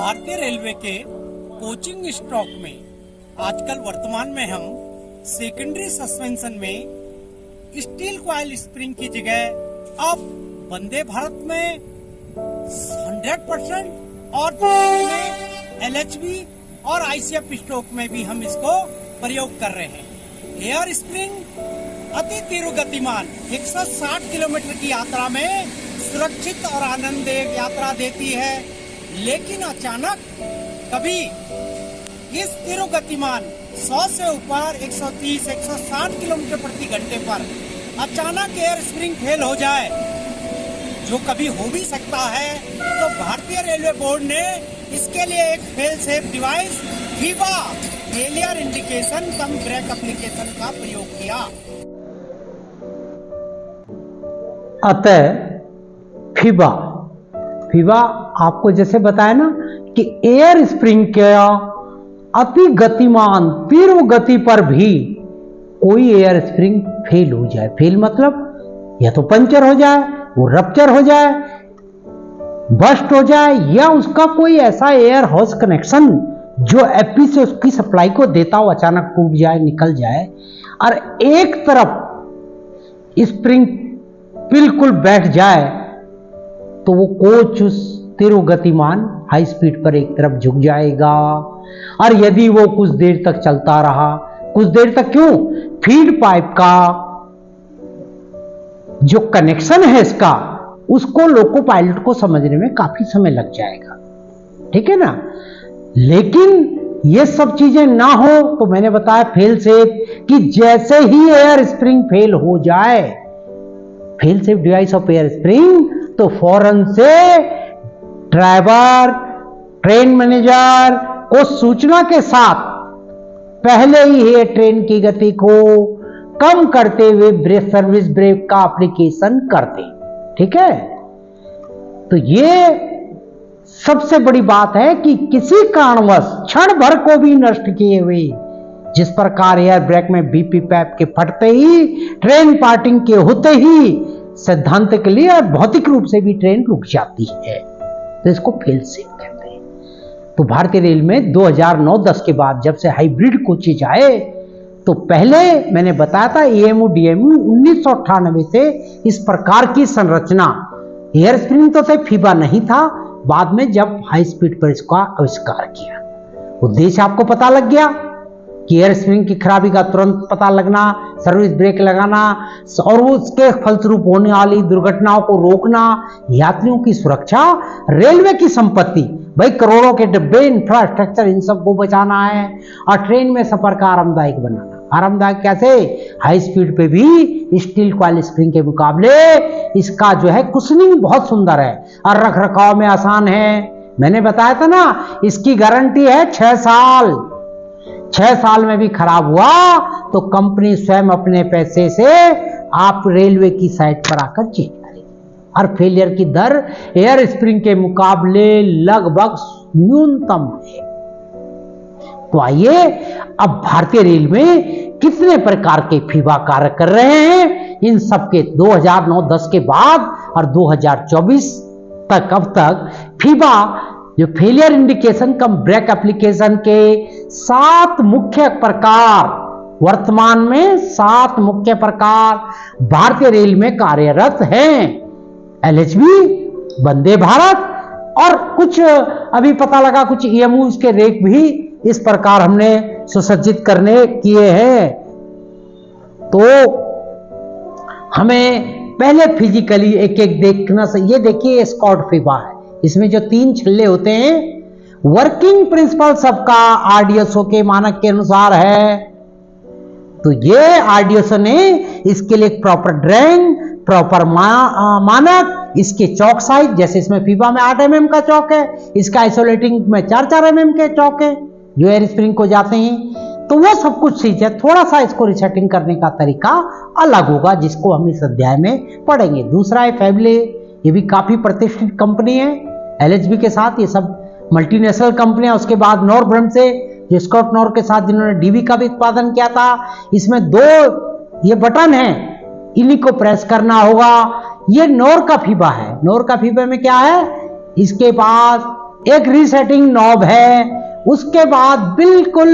भारतीय रेलवे के coaching stock में आजकल वर्तमान में हम सेकेंडरी सस्पेंशन में स्टील कॉइल स्प्रिंग की जगह अब वंदे भारत में 100% और में LHB और ICF स्टॉक में भी हम इसको प्रयोग कर रहे हैं। एयर स्प्रिंग अति तीव्र गतिमान 160 किलोमीटर की यात्रा में सुरक्षित और आनंददायक यात्रा देती है, लेकिन अचानक कभी इस तीव्र गतिमान 100 से ऊपर 130-160 किलोमीटर प्रति घंटे पर अचानक एयर स्प्रिंग फेल हो जाए, जो कभी हो भी सकता है, तो भारतीय रेलवे बोर्ड ने इसके लिए एक fail safe device FIBA failure indication cum brake application का प्रयोग किया। अतः फीबा आपको जैसे बताया ना कि एयर स्प्रिंग का अति गतिमान तीव्र गति पर भी कोई एयर स्प्रिंग फेल हो जाए, फेल मतलब या तो पंचर हो जाए, वो रप्चर हो जाए, बस्ट हो जाए, या उसका कोई ऐसा एयर हाउस कनेक्शन जो एपी से उसकी सप्लाई को देता हो अचानक टूट जाए, निकल जाए, और एक तरफ स्प्रिंग बिल्कुल बैठ जाए, तो वो कोच उस तीव्र गतिमान हाई स्पीड पर एक तरफ झुक जाएगा। और यदि वो कुछ देर तक चलता रहा, कुछ देर तक क्यों, फीड पाइप का जो कनेक्शन है इसका, उसको लोको पायलट को समझने में काफी समय लग जाएगा, ठीक है ना। लेकिन ये सब चीजें ना हो तो मैंने बताया फेल सेफ कि जैसे ही एयर स्प्रिंग फेल हो जाए, fail safe device of air spring, तो फौरन से ड्राइवर, ट्रेन मैनेजर को सूचना के साथ पहले ही ये ट्रेन की गति को कम करते हुए ब्रेक सर्विस ब्रेक का एप्लीकेशन कर दे, ठीक है। तो ये सबसे बड़ी बात है कि किसी कारणवश क्षण भर को भी नष्ट किए हुए, जिस प्रकार एयर ब्रेक में बीपी पैप के फटते ही, ट्रेन पार्टिंग के होते ही सैद्धांतिक लिए और भौतिक रूप से भी ट्रेन रुक जाती है, तो इसको फेल सेफ कहते हैं। तो भारतीय रेल में 2009-10 के बाद जब से हाइब्रिड कोचेज आए, तो पहले मैंने बताया था EMU DMU 1998 से इस प्रकार की संरचना, एयर स्प्रिंग तो फीबा नहीं था, बाद में जब हाई स्पीड पर इसका आविष्कार किया। उद्देश्य आपको पता लग गया कि एयर स्प्रिंग की खराबी का तुरंत पता लगना, सर्विस ब्रेक लगाना और उसके फलस्वरूप होने वाली दुर्घटनाओं को रोकना, यात्रियों की सुरक्षा, रेलवे की संपत्ति, भाई करोड़ों के डब्बे, इंफ्रास्ट्रक्चर, इन सबको बचाना है, और ट्रेन में सफर का आरामदायक बनाना। आरामदायक कैसे, हाई स्पीड पे भी स्टील कॉइल स्प्रिंग के मुकाबले इसका जो है कुशनिंग बहुत सुंदर है और रख रखाव में आसान है। मैंने बताया था ना, इसकी गारंटी है 6 साल। 6 साल में भी खराब हुआ तो कंपनी स्वयं अपने पैसे से आप रेलवे की साइट पर आकर चेक करेगी, और फेलियर की दर एयर स्प्रिंग के मुकाबले लगभग न्यूनतम है। तो आइए अब भारतीय रेल में कितने प्रकार के फीबा कार्य कर रहे हैं, इन सब के 2009-10 के बाद और 2024 तक, अब तक फीबा जो failure indication cum brake application के 7 मुख्य प्रकार, वर्तमान में 7 मुख्य प्रकार भारतीय रेल में कार्यरत हैं। LHB, वंदे भारत, और कुछ अभी पता लगा कुछ EMU के रेक भी इस प्रकार हमने सुसज्जित करने किए हैं। तो हमें पहले फिजिकली एक एक देखना चाहिए। ये देखिए स्कॉट फीबा है, इसमें जो 3 छल्ले होते हैं, वर्किंग प्रिंसिपल सबका RDSO के मानक के अनुसार है। तो ये RDSO ने इसके लिए प्रॉपर ड्राइंग, प्रॉपर मानक, इसके चौक साइज, जैसे इसमें फीबा में 8 mm का चौक है, इसका आइसोलेटिंग में 4-4 mm के चौक है जो एयर स्प्रिंग को जाते हैं। तो वो सब कुछ चीज है, थोड़ा सा इसको रिसेटिंग करने का तरीका अलग होगा, जिसको हम इस अध्याय में पढ़ेंगे। दूसरा है फैबले, ये भी काफी प्रतिष्ठित कंपनी है LHB के साथ, ये सब मल्टीनेशनल कंपनियां। उसके बाद नॉर ब्रह्मसे, जो स्कॉट नॉर के साथ जिन्होंने DB का भी उत्पादन किया था, इसमें 2 ये बटन है, इन्हीं को प्रेस करना होगा। ये नॉर का फीबा है। नॉर का फीबा में क्या है, इसके पास एक रीसेटिंग नॉब है, उसके बाद बिल्कुल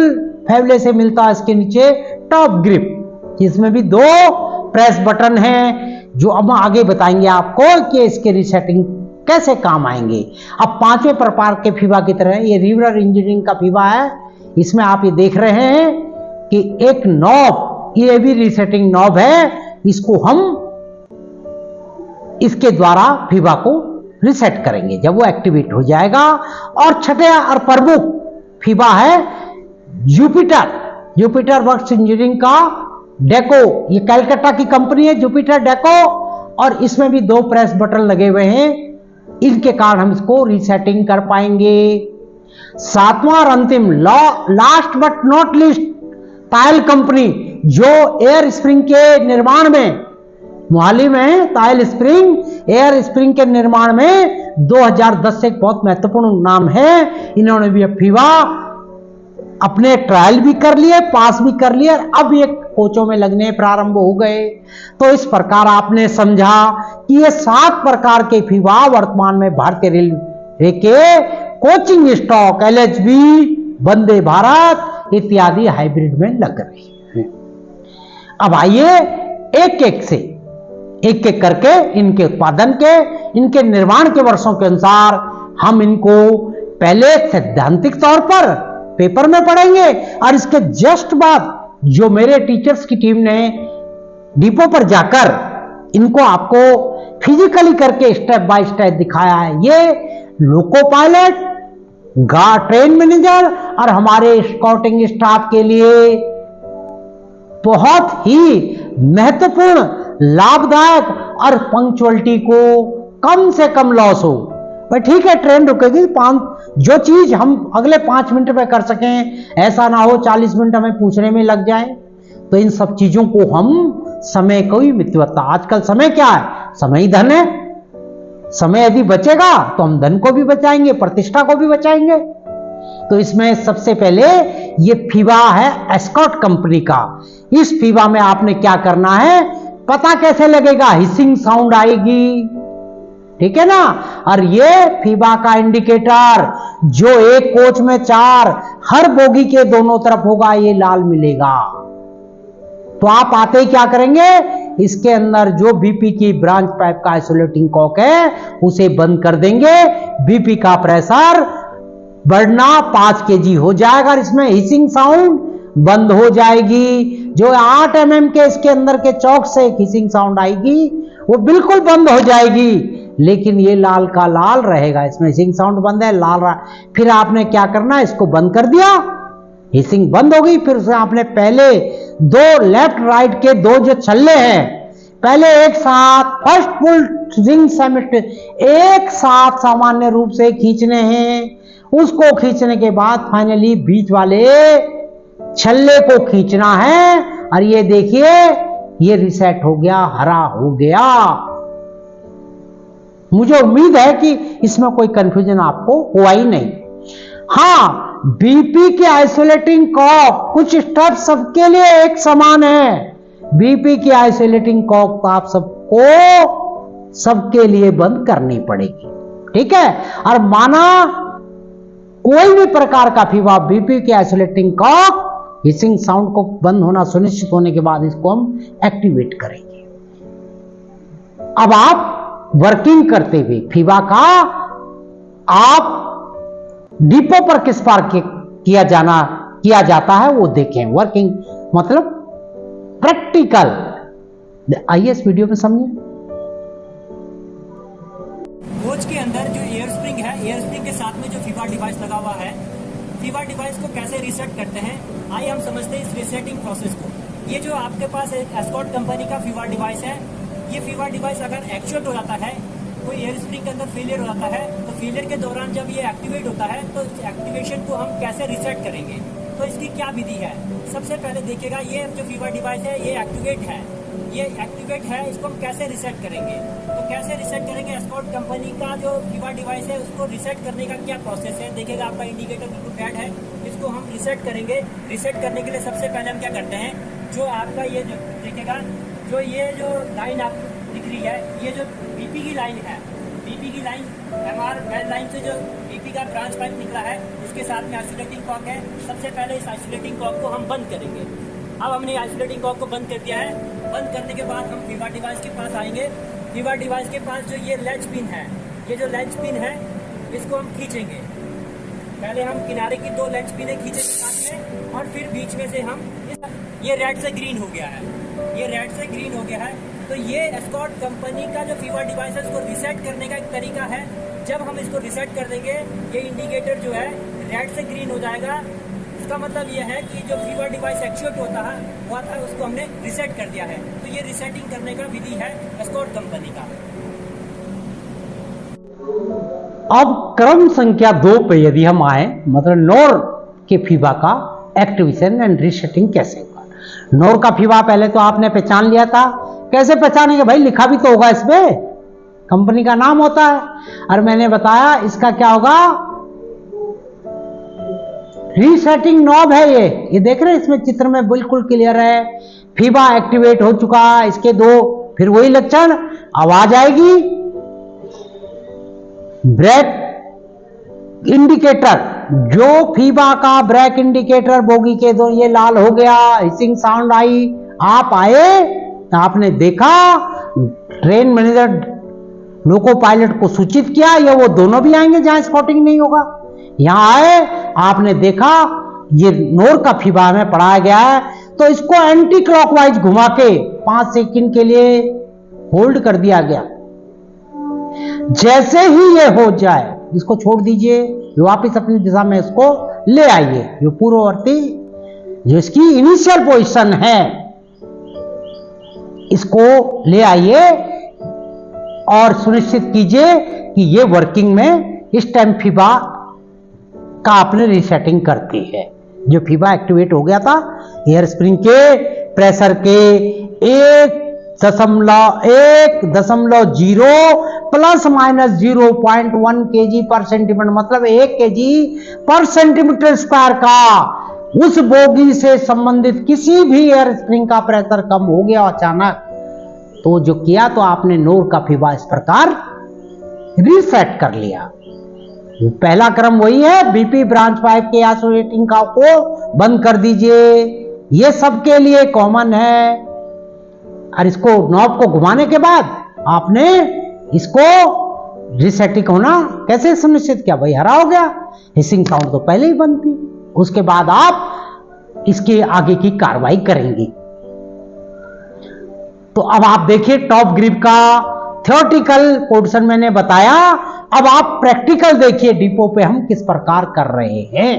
फैबले से मिलता है इसके नीचे टॉप ग्रिप, इसमें भी 2 प्रेस बटन हैं जो अब आगे बताएंगे आपको कि इसके रीसेटिंग कैसे काम आएंगे। अब 5वें प्रकार के फीबा की तरह ये रिवर इंजीनियरिंग का फीबा है। इसमें आप ये देख रहे हैं कि एक नॉब, ये भी रीसेटिंग नॉब है, इसको हम इसके द्वारा फीबा को रिसेट करेंगे जब वो एक्टिवेट हो जाएगा। और छठे और प्रमुख फीबा है जुपिटर वर्क्स इंजीनियरिंग का डेको, ये कलकत्ता की कंपनी है जुपिटर डेको, और इसमें भी 2 प्रेस बटन लगे हुए हैं, इनके कारण हम इसको रीसेटिंग कर पाएंगे। 7वां और अंतिम last but not least Tayal company, जो एयर स्प्रिंग के निर्माण में मोहाली में तायल स्प्रिंग एयर स्प्रिंग के निर्माण में 2010 से एक बहुत महत्वपूर्ण नाम है। इन्होंने भी फीबा अपने ट्रायल भी कर लिए, पास भी कर लिए, अब ये कोचों में लगने प्रारंभ हो गए। तो इस प्रकार आपने समझा कि ये 7 प्रकार के फीबा वर्तमान में भारतीय रेलवे के coaching stock LHB, Vande Bharat इत्यादि हाइब्रिड में लग रही है। अब आइए एक एक करके इनके उत्पादन के, इनके निर्माण के वर्षों के अनुसार हम इनको पहले सैद्धांतिक तौर पर पेपर में पढ़ेंगे, और इसके जस्ट बाद जो मेरे टीचर्स की टीम ने डिपो पर जाकर इनको आपको फिजिकली करके स्टेप बाय स्टेप दिखाया है। ये लोको पायलट, ट्रेन मैनेजर और हमारे स्काउटिंग स्टाफ के लिए बहुत ही महत्वपूर्ण, लाभदायक और पंक्चुअलिटी को कम से कम लॉस हो। पर ठीक है, ट्रेन रुकेगी, जो चीज हम अगले 5 मिनट में कर सकें, ऐसा ना हो 40 मिनट हमें पूछने में लग जाए। तो इन सब चीजों को हम समय को ही मितव्यता, आजकल समय क्या है, समय ही धन है। समय यदि बचेगा तो हम धन को भी बचाएंगे, प्रतिष्ठा को भी बचाएंगे। तो इसमें सबसे पहले ये फीबा है एस्कॉर्ट कंपनी का। इस फीबा में आपने क्या करना है, पता कैसे लगेगा, हिसिंग साउंड आएगी, ठीक है ना। और ये फीबा का इंडिकेटर जो एक कोच में 4 हर बोगी के दोनों तरफ होगा, ये लाल मिलेगा। तो आप आते ही क्या करेंगे, इसके अंदर जो बीपी की ब्रांच पाइप का आइसोलेटिंग कॉक है उसे बंद कर देंगे। बीपी का प्रेशर बढ़ना 5 kg हो जाएगा, और इसमें हिसिंग साउंड बंद हो जाएगी। जो 8 mm के इसके अंदर के चौक से एक हिसिंग साउंड आएगी वो बिल्कुल बंद हो जाएगी, लेकिन ये लाल का लाल रहेगा। इसमें हिसिंग साउंड बंद है, लाल रहा। फिर आपने क्या करना, इसको बंद कर दिया, हिसिंग बंद हो गई। फिर उसे आपने पहले 2 लेफ्ट राइट के 2 जो छल्ले हैं, पहले एक साथ फर्स्ट फुल रिंग समिट एक साथ सामान्य रूप से खींचने हैं। उसको खींचने के बाद फाइनली बीच वाले छल्ले को खींचना है, और ये देखिए ये रिसेट हो गया, हरा हो गया। मुझे उम्मीद है कि इसमें कोई कंफ्यूजन आपको हुआ ही नहीं। हाँ, बीपी के आइसोलेटिंग कॉक कुछ स्टेप सबके लिए एक समान है। बीपी की आइसोलेटिंग कॉक तो आप सबको सबके लिए बंद करनी पड़ेगी, ठीक है। और माना कोई भी प्रकार का फीबा बीपी के आइसोलेटिंग कॉक हिसिंग साउंड को बंद होना सुनिश्चित होने के बाद इसको हम एक्टिवेट करेंगे। अब आप वर्किंग करते हुए फीबा का आप डिपो पर किस पार किया जाता है वो देखें। वर्किंग मतलब प्रैक्टिकल। आइए इस वीडियो में समझिए। कोच के अंदर जो एयर स्प्रिंग है, एयर स्प्रिंग के साथ में जो फीबा डिवाइस लगा हुआ है, फीबा डिवाइस को कैसे रीसेट करते हैं, आइए हम समझते हैं इस रीसेटिंग प्रोसेस को। ये जो आपके पास एक एस्कॉर्ट कंपनी का फीबा डिवाइस है, ये फीबा डिवाइस अगर एक्चुएट हो जाता है, कोई एयर स्प्रिंग के अंदर फेलियर हो जाता है, तो फेलियर के दौरान जब ये एक्टिवेट होता है तो एक्टिवेशन को हम कैसे रीसेट करेंगे, तो इसकी क्या विधि है। सबसे पहले देखिएगा, ये जो फीबा डिवाइस है ये एक्टिवेट है, इसको हम कैसे रीसेट करेंगे। तो कैसे रीसेट करेंगे, एस्कॉर्ट कंपनी का जो फीबा डिवाइस है उसको रीसेट करने का क्या प्रोसेस है। देखिएगा आपका इंडिकेटर बिल्कुल रेड है, इसको हम रीसेट करेंगे। रीसेट करने के लिए सबसे पहले हम क्या करते हैं, जो आपका ये जो देखिएगा, ये जो लाइन आपको दिख रही है, ये जो बीपी की लाइन है, बीपी की लाइन MR लाइन से जो बीपी का ब्रांच पाइप निकला है, इसके साथ में आइसोलेटिंग कॉक है। सबसे पहले इस आइसोलेटिंग कॉक को हम बंद करेंगे। अब हमने आइसोलेटिंग कॉक को बंद कर दिया है। बंद करने के बाद हम फीवर डिवाइस के पास आएंगे। फीवर डिवाइस के पास जो ये लैच पिन है, ये जो लैच पिन है इसको हम खींचेंगे। पहले हम किनारे की 2 लैच पिनें खींचेंगे साथ में, और फिर बीच में से हम ये रेड से ग्रीन हो गया है, ये रेड से ग्रीन हो गया है। तो ये एस्कॉर्ट कंपनी का जो फीवर डिवाइस है उसको रीसेट करने का एक तरीका है। जब हम इसको रीसेट कर देंगे, ये इंडिकेटर जो है रेड से ग्रीन हो जाएगा। इसका मतलब ये है कि जो फीवर डिवाइस एक्चुएट हुआ था उसको हमने रीसेट कर दिया है। तो ये रीसेटिंग करने का विधि है एस्कॉर्ट कंपनी का। अब क्रम संख्या 2 पे यदि हम आए, मतलब नोर के फीवा का एक्टिवेशन एंड रीसेटिंग कैसे होगा। नोर का फीवा पहले तो आपने पहचान लिया था। कैसे पहचानेंगे भाई, लिखा भी तो होगा इसमें, कंपनी का नाम होता है। और मैंने बताया इसका क्या होगा, रीसेटिंग नॉब है ये देख रहे हैं इसमें चित्र में बिल्कुल क्लियर है। फीवा एक्टिवेट हो चुका, इसके 2 फिर वही लक्षण, आवाज आएगी, ब्रेक इंडिकेटर, जो फीवा का ब्रेक इंडिकेटर बोगी के 2 ये लाल हो गया, हिसिंग साउंड आई, आप आए, आपने देखा, ट्रेन मैनेजर लोको पायलट को सूचित किया, ये वो दोनों भी आएंगे जहां स्पॉटिंग नहीं होगा। यहां आए, आपने देखा ये नोर का फीवा में पढ़ाया गया है, तो इसको एंटी क्लॉकवाइज घुमा के 5 सेकंड के लिए होल्ड कर दिया गया। जैसे ही ये हो जाए इसको छोड़ दीजिए, वापिस अपनी दिशा में इसको ले आइए। जो पूर्ववर्ती जो इसकी इनिशियल पोजीशन है इसको ले आइए और सुनिश्चित कीजिए कि ये वर्किंग में इस टाइम फीवा का आपने रीसेटिंग करती है। जो फीवा एक्टिवेट हो गया था, एयर स्प्रिंग के प्रेशर के 1.0 प्लस माइनस 0.1 kg पर सेंटीमीटर, मतलब 1 kg पर सेंटीमीटर स्क्वायर का उस बोगी से संबंधित किसी भी एयर स्प्रिंग का प्रेशर कम हो गया अचानक, तो जो किया तो आपने नोर का फीवा इस प्रकार रीसेट कर लिया। पहला क्रम वही है, बीपी ब्रांच पाइप के आइसोलेटिंग का को बंद कर दीजिए, ये सबके लिए कॉमन है। और इसको नॉब को घुमाने के बाद आपने इसको रीसेटिंग होना कैसे सुनिश्चित किया, भाई हरा हो गया, हिसिंग साउंड तो पहले ही बंद थी। उसके बाद आप इसके आगे की कार्रवाई करेंगे। तो अब आप देखिए टॉप ग्रिप का थ्योरेटिकल पोर्शन मैंने बताया, अब आप प्रैक्टिकल देखिए डिपो पे हम किस प्रकार कर रहे हैं।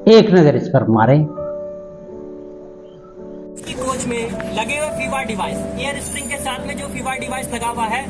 एक नजर इस पर मारें। इसकी कोच में लगे हुए फीवर डिवाइस, एयर स्प्रिंग के साथ में जो फीवर डिवाइस लगा हुआ है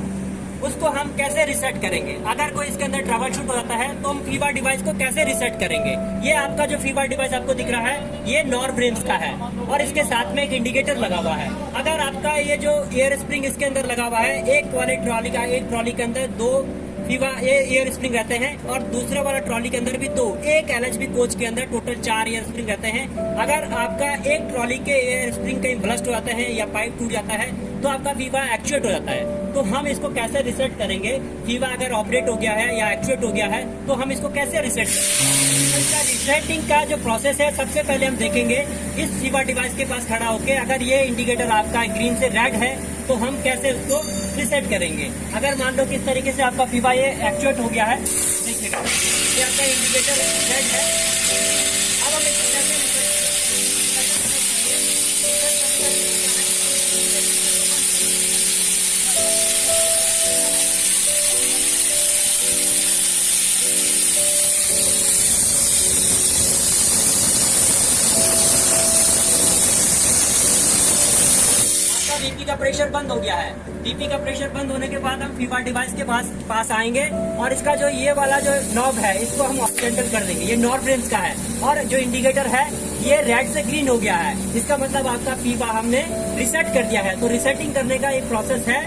उसको हम कैसे रिसेट करेंगे। अगर कोई इसके अंदर ट्रबल शूट हो जाता है तो हम फीवर डिवाइस को कैसे रिसेट करेंगे। ये आपका जो फीवर डिवाइस आपको दिख रहा है ये नॉर ब्रेम्स का है और इसके साथ में एक इंडिकेटर लगा हुआ है। अगर आपका ये जो एयर स्प्रिंग इसके अंदर लगा हुआ है, एक वाले ट्रॉली का, एक ट्रॉली के अंदर 2 फीवर एयर स्प्रिंग रहते हैं और दूसरे वाला ट्रॉली के अंदर भी 2, एक एलएचबी कोच के अंदर टोटल 4 एयर स्प्रिंग रहते हैं। अगर आपका एक ट्रॉली के एयर स्प्रिंग कहीं ब्लस्ट हो जाते हैं या पाइप टूट जाता है तो आपका फीवा एक्चुएट हो जाता है। तो हम इसको कैसे रिसेट करेंगे, फीवा अगर ऑपरेट हो गया है या एक्चुएट हो गया है तो हम इसको कैसे रिसेट करेंगे। इसका रिसेटिंग का जो प्रोसेस है, सबसे पहले हम देखेंगे इस फीवा डिवाइस के पास खड़ा होकर अगर ये इंडिकेटर आपका ग्रीन से रेड है तो हम कैसे उसको रिसेट करेंगे। अगर मान लो किस तरीके से आपका फीवा ये एक्चुएट हो गया है, देखिएगा ये आपका इंडिकेटर रेड है। अब हम इसको कैसे बीपी का प्रेशर बंद हो गया है। बीपी का प्रेशर बंद होने के बाद हम फीवर डिवाइस के पास आएंगे और इसका जो ये वाला जो नॉब है इसको हम ऑक्सीडेंटल कर देंगे। ये नॉर ब्रेम्स का है और जो इंडिकेटर है ये रेड से ग्रीन हो गया है। इसका मतलब आपका फीवा हमने रिसेट कर दिया है। तो रिसेटिंग करने का एक प्रोसेस है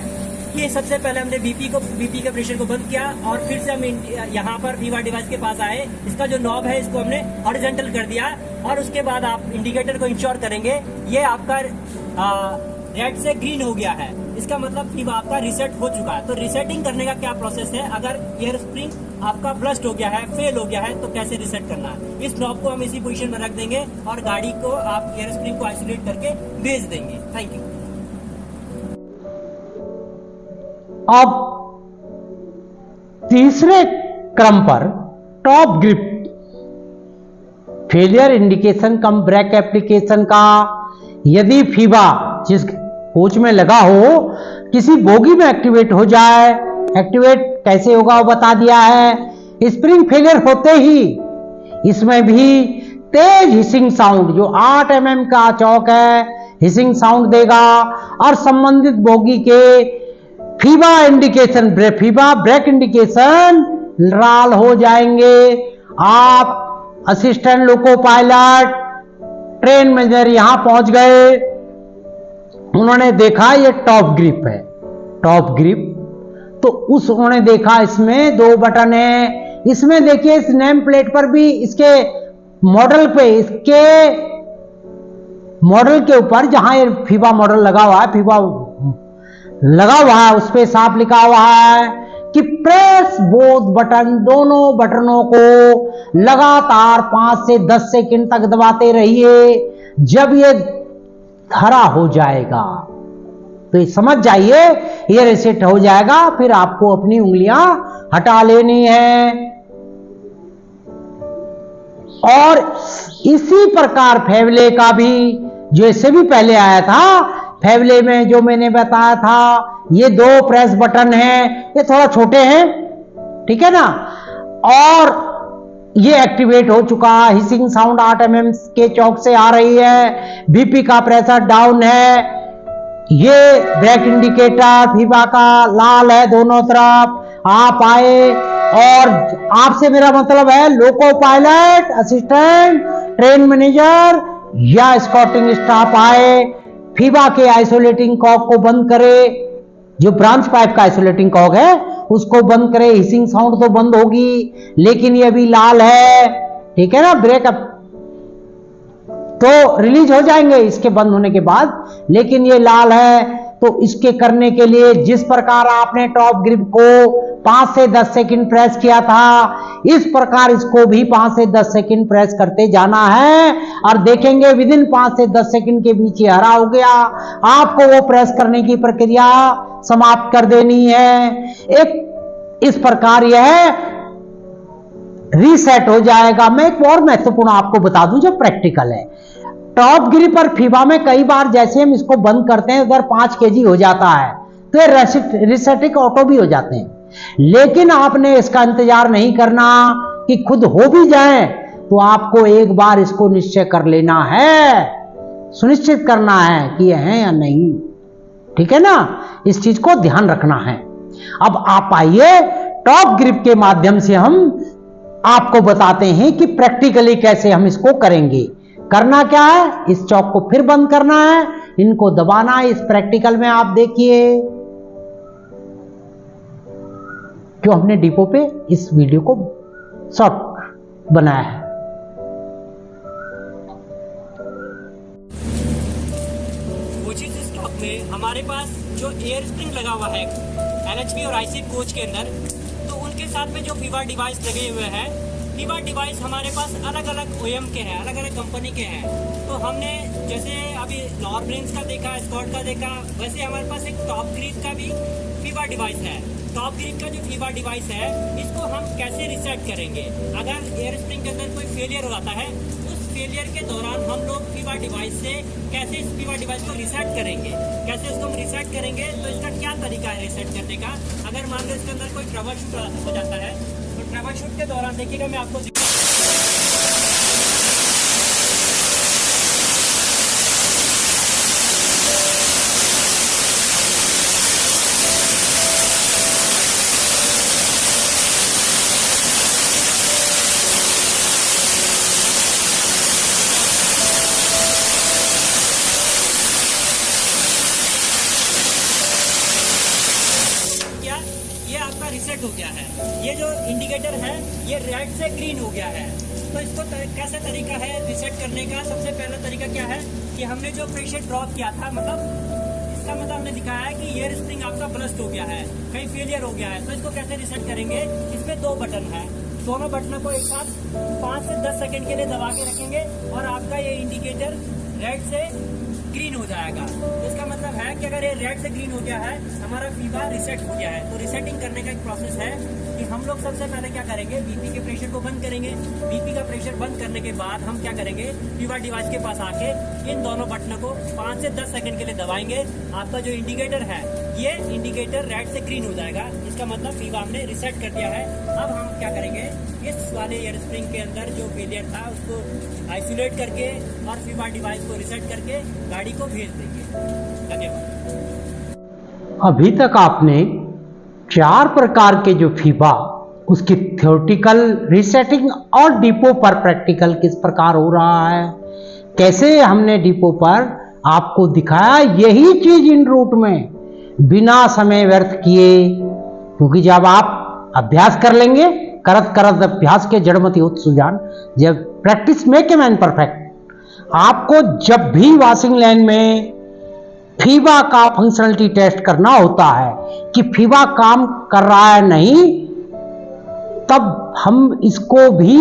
कि सबसे पहले हमने बीपी के प्रेशर को बंद किया और फिर से हम यहाँ पर फीवर डिवाइस के पास आए। इसका जो नॉब है इसको हमने हॉरिजॉन्टल कर दिया और उसके बाद आप इंडिकेटर को इंश्योर करेंगे ये आपका रेड से ग्रीन हो गया है। इसका मतलब फीवा आपका रीसेट हो चुका है। तो रीसेटिंग करने का क्या प्रोसेस है, अगर एयर स्प्रिंग आपका ब्लस्ट हो गया है, फेल हो गया है, तो कैसे रीसेट करना है। इस नॉब को हम इसी पोजीशन में रख देंगे और गाड़ी को आप एयर स्प्रिंग को आइसोलेट करके भेज देंगे। Thank you. अब तीसरे क्रम पर top grip failure indication cum brake application का, यदि फीवा जिस कोच में लगा हो किसी बोगी में एक्टिवेट हो जाए, एक्टिवेट कैसे होगा वो बता दिया है। स्प्रिंग फेलियर होते ही इसमें भी तेज हिसिंग साउंड, जो 8 mm का चौक है, हिसिंग साउंड देगा और संबंधित बोगी के FIBA indication, FIBA brake indication लाल हो जाएंगे। आप assistant loco pilot, train manager यहां पहुंच गए, उन्होंने देखा ये टॉप ग्रिप है, टॉप ग्रिप, तो उन्होंने देखा इसमें 2 बटन है। इसमें देखिए इस नेम प्लेट पर भी इसके मॉडल पे, इसके मॉडल के ऊपर जहां ये फीवा मॉडल लगा हुआ है, फीवा लगा हुआ है, उस पे साफ लिखा हुआ है कि प्रेस बोथ बटन, दोनों बटनों को लगातार 5 से 10 सेकंड तक दबाते रहिए। जब ये हरा हो जाएगा तो ये समझ जाइए ये रीसेट हो जाएगा, फिर आपको अपनी उंगलियां हटा लेनी है। और इसी प्रकार फेवले का भी, जो इससे भी पहले आया था, फेवले में जो मैंने बताया था ये 2 प्रेस बटन हैं, ये थोड़ा छोटे हैं, ठीक है ना, और ये एक्टिवेट हो चुका है। हिसिंग साउंड 8 mm के चौक से आ रही है, बीपी का प्रेशर डाउन है, ये ब्रेक इंडिकेटर फीवा का लाल है दोनों तरफ। आप आए और आपसे मेरा मतलब है loco pilot, assistant, train manager या एस्कॉर्टिंग स्टाफ आए, फीवा के आइसोलेटिंग कॉक को बंद करे, जो ब्रांच पाइप का आइसोलेटिंग कॉक है उसको बंद करे। हिसिंग साउंड तो बंद होगी, लेकिन ये अभी लाल है, ठीक है ना, ब्रेक अप तो रिलीज हो जाएंगे इसके बंद होने के बाद, लेकिन ये लाल है। तो इसके करने के लिए जिस प्रकार आपने टॉप ग्रिप को 5 से 10 सेकंड प्रेस किया था, इस प्रकार इसको भी 5 से 10 सेकंड प्रेस करते जाना है और देखेंगे विदिन 5 से 10 सेकंड के बीच ये हरा हो गया। आपको वो प्रेस करने की प्रक्रिया समाप्त कर देनी है। एक इस प्रकार यह रीसेट हो जाएगा। मैं एक और महत्वपूर्ण आपको बता दूं जो प्रैक्टिकल है। टॉप ग्रिप और फीवा में कई बार जैसे हम इसको बंद करते हैं उधर 5 kg हो जाता है, तो ये रीसेटिंग ऑटो भी हो जाते हैं। लेकिन आपने इसका इंतजार नहीं करना कि खुद हो भी जाए, तो आपको एक बार इसको निश्चय कर लेना है, सुनिश्चित करना है कि ये है या नहीं, ठीक है ना, इस चीज को ध्यान रखना है। अब आप आइए टॉप ग्रिप के माध्यम से हम आपको बताते हैं कि प्रैक्टिकली कैसे हम इसको करेंगे। करना क्या है, इस चौक को फिर बंद करना है, इनको दबाना है। इस प्रैक्टिकल में आप देखिए जो हमने डिपो पे इस वीडियो को शॉर्ट बनाया है। इस स्टॉक में हमारे पास जो एयर स्प्रिंग लगा हुआ है LHB और IC कोच के अंदर, तो उनके साथ में जो फीवा डिवाइस लगे हुए हैं, फीवा डिवाइस हमारे पास अलग अलग OEM के हैं, अलग अलग कंपनी के हैं। तो हमने जैसे अभी नॉरब्रेंस का देखा, स्कॉट का देखा, वैसे हमारे पास एक टॉप ग्रिप का भी फीवा डिवाइस है। टॉप ग्रिप का जो फीवा डिवाइस है, इसको हम कैसे रिसेट करेंगे। अगर एयर स्प्रिंग के अंदर कोई फेलियर हो जाता है, उस फेलियर के दौरान हम लोग फीवा डिवाइस से कैसे इस फीवा डिवाइस को रिसेट करेंगे, कैसे इसको हम रिसेट करेंगे, तो इसका क्या तरीका है रिसेट करने का। अगर मान लो इसके अंदर कोई ट्रबल शूट हो जाता है, तो ट्रबल शूट के दौरान देखिएगा मैं आपको रिसेट हो गया है। ये जो इंडिकेटर है ये रेड से ग्रीन हो गया है। तो इसको कैसे तरीका है रिसेट करने का। सबसे पहला तरीका क्या है कि हमने जो प्रेशर ड्रॉप किया था, मतलब इसका मतलब हमने दिखाया है कि एयर स्प्रिंग आपका ब्रस्ट हो गया है, कहीं फेलियर हो गया है। तो इसको कैसे रिसेट करेंगे? इसमें 2 बटन है, दोनों बटनों को एक साथ 5 से 10 सेकंड के लिए दबा के रखेंगे और आपका ये इंडिकेटर रेड से ग्रीन हो जाएगा। तो इसका मतलब है कि अगर ये रेड से ग्रीन हो गया है, हमारा फीवा रिसेट हो गया है। तो रिसेटिंग करने का एक प्रोसेस है कि हम लोग सबसे पहले क्या करेंगे, बीपी के प्रेशर को बंद करेंगे। बीपी का प्रेशर बंद करने के बाद हम क्या करेंगे, फीवा डिवाइस के पास आके इन दोनों बटनों को 5 से 10 सेकंड के लिए दबाएंगे। आपका जो इंडिकेटर है, ये इंडिकेटर रेड से ग्रीन हो जाएगा। इसका मतलब फीवा हमने रिसेट कर दिया है। अब हम क्या करेंगे, इस वाले एयर स्प्रिंग के अंदर जो फेलियर था उसको आइसोलेट करके और फीवा डिवाइस को रिसेट करके गाड़ी को भेज देंगे। धन्यवाद। अभी तक आपने 4 प्रकार के जो फीबा, उसकी थ्योरेटिकल रीसेटिंग और डिपो पर प्रैक्टिकल किस प्रकार हो रहा है, कैसे हमने डिपो पर आपको दिखाया, यही चीज इन रूट में बिना समय व्यर्थ किए, क्योंकि जब आप अभ्यास कर लेंगे, करत करत अभ्यास के जड़मति होत सुजान, जब practice make a man perfect. आपको जब भी वॉशिंग लाइन में फीवा का फंक्शनलिटी टेस्ट करना होता है कि फीवा काम कर रहा है नहीं, तब हम इसको भी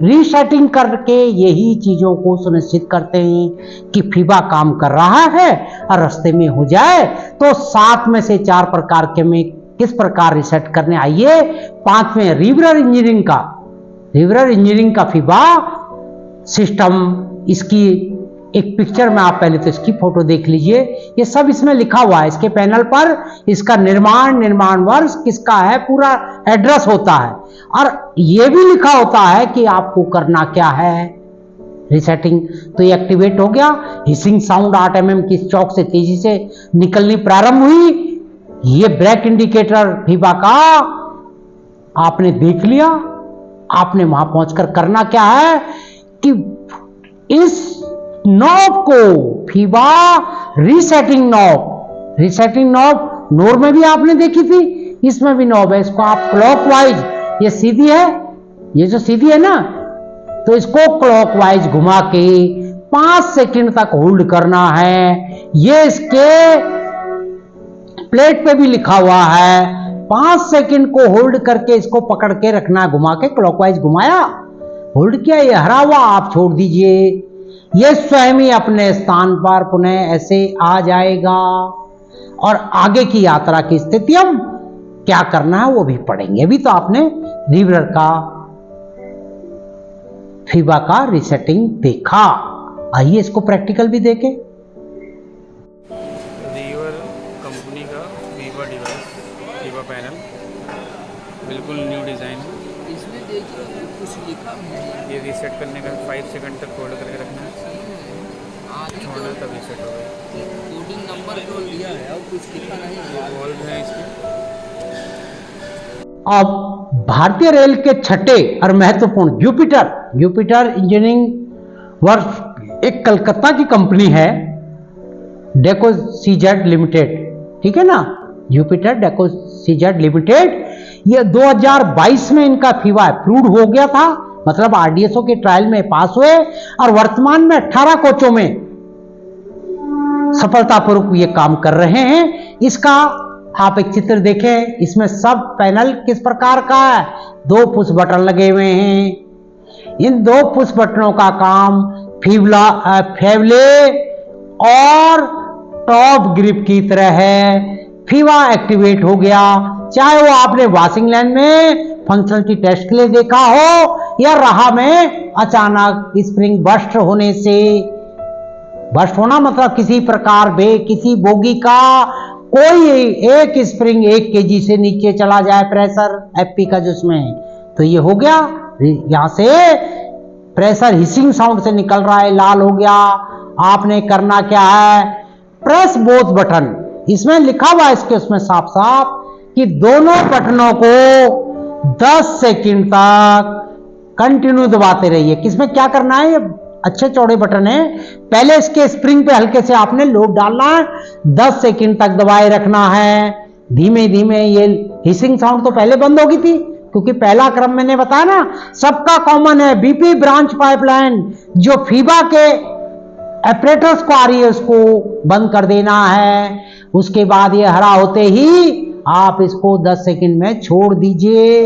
रीसेटिंग करके यही चीजों को सुनिश्चित करते हैं कि फीवा काम कर रहा है और रास्ते में हो जाए। तो 7 में से 4 प्रकार के में किस प्रकार रिसेट करने, आइए 5 में रिवर इंजीनियरिंग का फीवा सिस्टम, इसकी एक पिक्चर में आप पहले तो इसकी फोटो देख लीजिए। ये सब इसमें लिखा हुआ है, इसके पैनल पर इसका निर्माण वर्ष किसका है, पूरा एड्रेस होता है और ये भी लिखा होता है कि आपको करना क्या है रिसेटिंग। तो ये एक्टिवेट हो गया। हिसिंग साउंड 8 mm की चौक से तेजी से निकलनी प्रारंभ हुई। ये ब्रेक इंडिकेटर फीवा का आपने देख लिया। आपने वहां पहुंचकर करना क्या है कि इस नॉब को फीवा रीसेटिंग नॉब नोर में भी आपने देखी थी, इसमें भी नॉब है। इसको आप क्लॉकवाइज, ये सीधी है, ये जो सीधी है ना, तो इसको क्लॉकवाइज घुमा के 5 सेकंड तक होल्ड करना है। ये इसके प्लेट पे भी लिखा हुआ है। 5 सेकंड को होल्ड करके इसको पकड़ के रखना, घुमा के क्लॉकवाइज घुमाया, होल्ड किया, ये हरा हुआ आप छोड़ दीजिए। ये स्वयं ही अपने स्थान पर पुनः ऐसे आ जाएगा और आगे की यात्रा की स्थिति हम क्या करना है वो भी पढ़ेंगे। अभी तो आपने रिवर का फीवा का रिसेटिंग देखा, आइए इसको प्रैक्टिकल भी देखें। रिवर कंपनी का फीवा डिवाइस, फीवा पैनल, बिल्कुल न्यू डिज़ाइन है। इसमें देखिए कुछ लिखा है, ये रीसेट करने का 5 सेकंड तक होल्ड करके रखना है, आगे छोड़ना तब रीसेट हो गया। कोडिंग नंबर जो लिया है और कुछ लिखा नहीं है। वॉल्व है इसमें। अब भारतीय रेल के छठे और महत्वपूर्ण जुपिटर इंजीनियरिंग वर्क एक कलकत्ता की कंपनी है, डेको सीजेड लिमिटेड, ठीक है ना, जुपिटर डेको सीजेड लिमिटेड। ये 2022 में इनका फीवा अप्रूव्ड हो गया था, मतलब आरडीएसओ के ट्रायल में पास हुए और वर्तमान में 18 कोचों में सफलतापूर्वक ये काम कर रहे हैं। इसका आप एक चित्र देखें, इसमें सब पैनल किस प्रकार का है, 2 पुश बटन लगे हुए हैं। इन 2 पुश बटनों का काम फेवले और टॉप ग्रिप की तरह है। फीवा एक्टिवेट हो गया, चाहे वो आपने वॉशिंग लाइन में फंक्शनलिटी टेस्ट के लिए देखा हो या राह में अचानक स्प्रिंग बस्ट होने से, बस्ट होना मतलब किसी प्रकार किसी बोगी का कोई एक स्प्रिंग 1 kg से नीचे चला जाए, प्रेशर एफपी का जो इसमें है, तो ये हो गया। यहां से प्रेशर हिसिंग साउंड से निकल रहा है, लाल हो गया। आपने करना क्या है, प्रेस बोथ बटन, इसमें लिखा हुआ है इसके उसमें साफ साफ कि दोनों बटनों को 10 सेकंड तक कंटिन्यू दबाते रहिए। किसमें क्या करना है, ये अच्छे चौड़े बटन है, पहले इसके स्प्रिंग पे हल्के से आपने लोड डालना है, 10 सेकंड तक दबाए रखना है। धीमे धीमे ये हिसिंग साउंड तो पहले बंद होगी थी, क्योंकि पहला क्रम मैंने बताया ना सबका कॉमन है, बीपी ब्रांच पाइपलाइन जो फीवा के ऑपरेटर्स को आ रही है उसको बंद कर देना है। उसके बाद ये हरा होते ही आप इसको 10 सेकंड में छोड़ दीजिए।